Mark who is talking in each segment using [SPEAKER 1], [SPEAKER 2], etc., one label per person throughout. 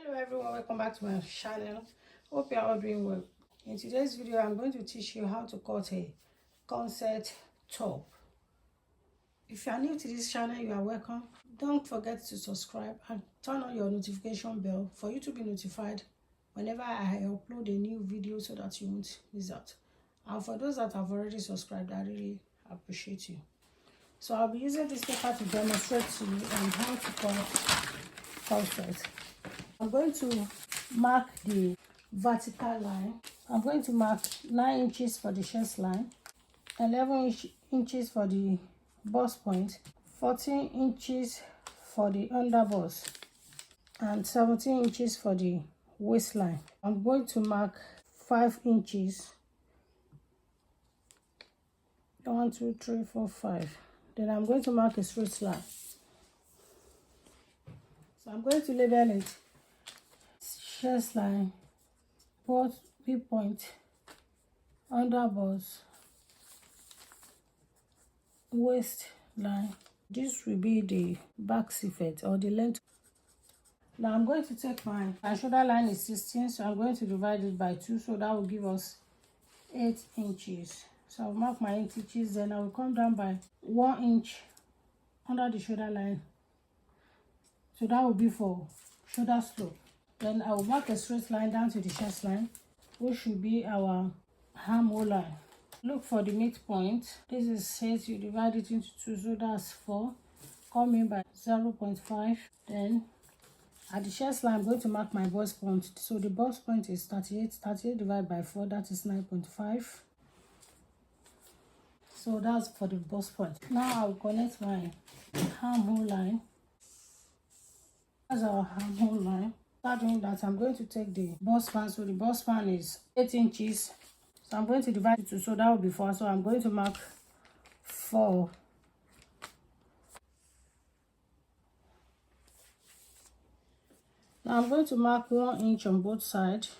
[SPEAKER 1] Hello everyone, welcome back to my channel. Hope you are all doing well. In today's video I'm going to teach you how to cut a corset top. If you are new to this channel, you are welcome. Don't forget to subscribe and turn on your notification bell for you to be notified whenever I upload a new video so that you won't miss out. And for those that have already subscribed, I really appreciate you. So I'll be using this paper to demonstrate to you on how to cut corset. I'm going to mark the vertical line. I'm going to mark 9 inches for the chest line, 11 inches for the bust point, 14 inches for the under bust, and 17 inches for the waistline. I'm going to mark 5 inches. 1, 2, 3, 4, 5. Then I'm going to mark a straight line. So I'm going to label it chest line, bust point, under bust, waist line. This will be the back effect or the length. Now I'm going to take my shoulder line is 16, so I'm going to divide it by 2, so that will give us 8 inches. So I'll mark my 8 inches, then I will come down by 1 inch under the shoulder line. So that will be for shoulder slope. Then I will mark a straight line down to the chest line, which should be our armhole line. Look for the midpoint. This is 8, you divide it into 2, so that's 4. Come in by 0.5. Then at the chest line, I'm going to mark my bust point. So the bust point is 38. 38 divided by 4, that is 9.5. So that's for the bust point. Now I will connect my armhole line. That's our armhole line. After doing that, I'm going to take the bust span. So the bust span is 8 inches. So I'm going to divide it to, so that will be 4. So I'm going to mark 4. Now I'm going to mark 1 inch on both sides.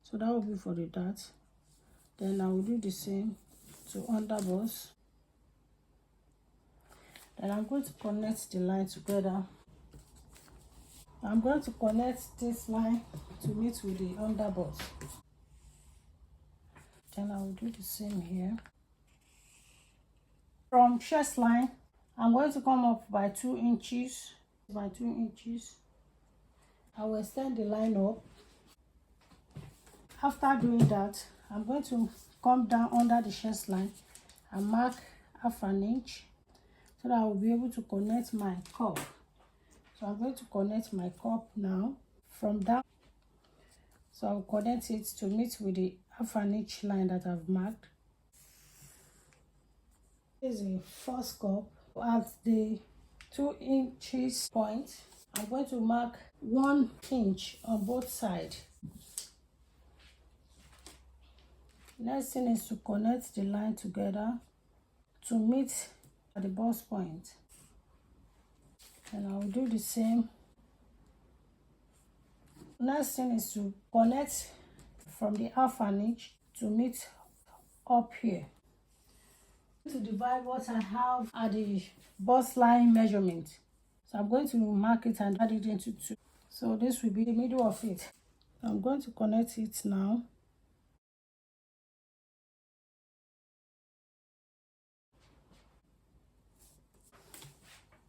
[SPEAKER 1] So that will be for the dart. Then I will do the same to under bust. Then I'm going to connect the line together. I'm going to connect this line to meet with the under bust. Then I will do the same here. From chest line, I'm going to come up by 2 inches. By 2 inches. I will extend the line up. After doing that, I'm going to come down under the chest line and mark 1/2 inch so that I will be able to connect my cup. So I'm going to connect my cup now from down. So I'll connect it to meet with the 1/2 inch line that I've marked. This is the first cup. At the 2 inches point, I'm going to mark 1 inch on both sides. Next thing is to connect the line together to meet at the bust point. And I will do the same. Next thing is to connect from the 1/2 inch to meet up here. To divide what I have at the bust line measurement. So I'm going to mark it and add it into 2. So this will be the middle of it. I'm going to connect it now.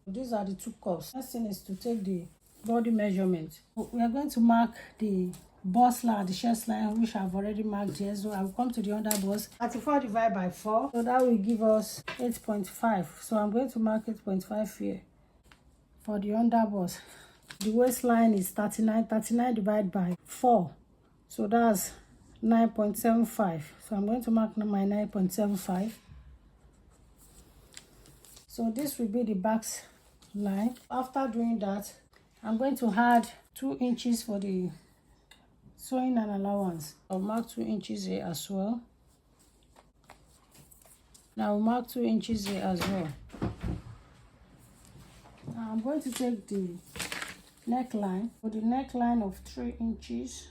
[SPEAKER 1] These are the 2 cups. Next thing is to take the body measurement. We are going to mark the bust line, the chest line, which I've already marked here. So I will come to the under bust. 34 divided by 4. So that will give us 8.5. So I'm going to mark 8.5 here for the under bust. The waistline is 39. 39 divided by 4. So that's 9.75. So I'm going to mark my 9.75. So this will be the back line. After doing that, I'm going to add 2 inches for the sewing and allowance. I'll mark 2 inches here as well. Now I'll mark 2 inches here as well. Now I'm going to take the neckline. For the neckline of 3 inches,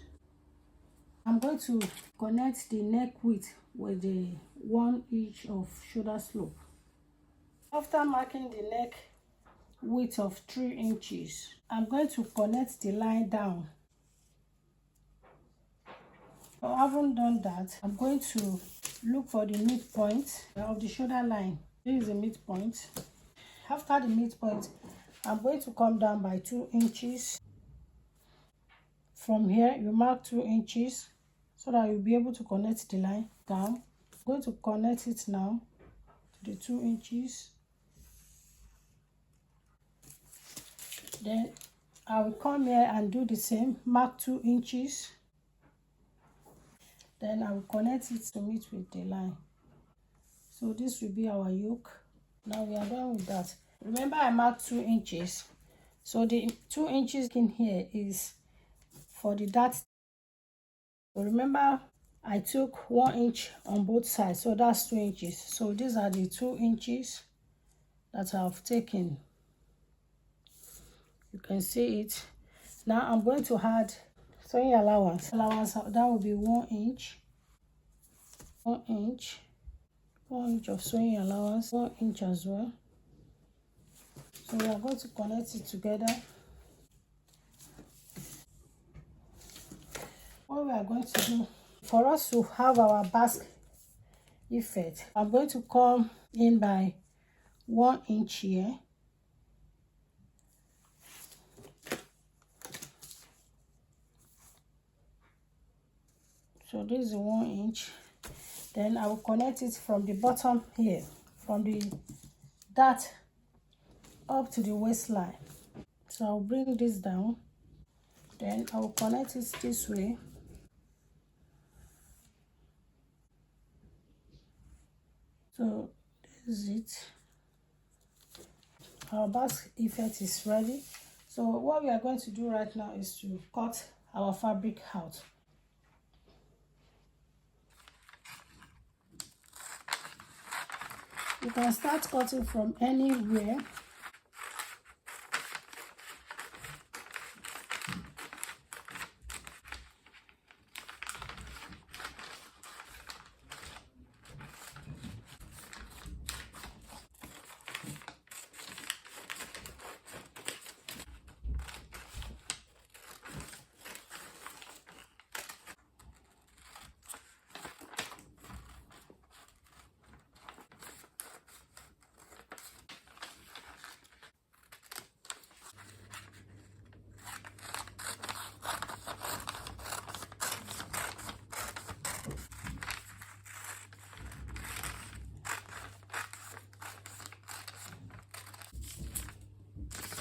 [SPEAKER 1] I'm going to connect the neck width with the 1 inch of shoulder slope. After marking the neck width of 3 inches, I'm going to connect the line down I haven't done that. I'm going to look for the midpoint of the shoulder line. This is the midpoint. After the midpoint, I'm going to come down by 2 inches. From here, you mark 2 inches so that you'll be able to connect the line down. I'm going to connect it now to the 2 inches. Then I will come here and do the same, mark 2 inches. Then I will connect it to meet with the line. So this will be our yoke. Now we are done with that. Remember I marked 2 inches. So the 2 inches in here is for the dart. So remember I took 1 inch on both sides, so that's 2 inches. So these are the 2 inches that I've taken. You can see it. Now I'm going to add sewing allowance. That will be 1 inch. 1 inch. 1 inch of sewing allowance. 1 inch as well. So we are going to connect it together. What we are going to do, for us to have our basque effect, I'm going to come in by 1 inch here. So this is 1 inch. Then I will connect it from the bottom here, from the dart up to the waistline. So I'll bring this down. Then I will connect it this way. So this is it. Our basque effect is ready. So what we are going to do right now is to cut our fabric out. You can start cutting from anywhere.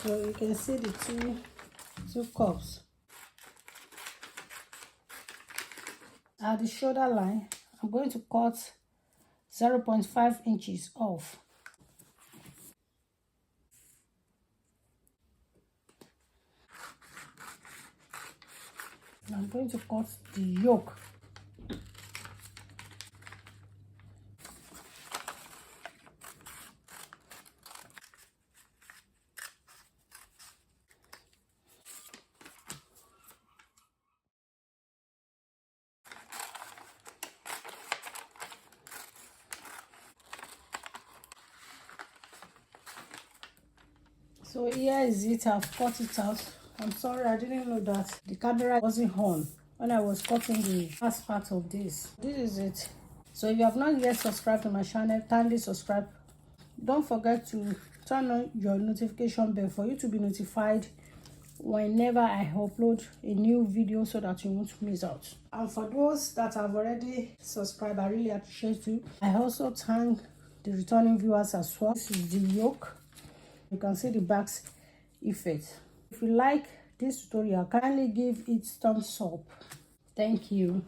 [SPEAKER 1] So you can see the two cups. At the shoulder line, I'm going to cut 0.5 inches off. I'm going to cut the yoke. So here is it. I've cut it out. I'm sorry, I didn't know that the camera wasn't on when I was cutting the first part of this. This is it. So if you have not yet subscribed to my channel, kindly subscribe. Don't forget to turn on your notification bell for you to be notified whenever I upload a new video so that you won't miss out. And for those that have already subscribed, I really appreciate you. I also thank the returning viewers as well. This is the yoke. You can see the back's effect. If you like this tutorial, kindly give it thumbs up. Thank you.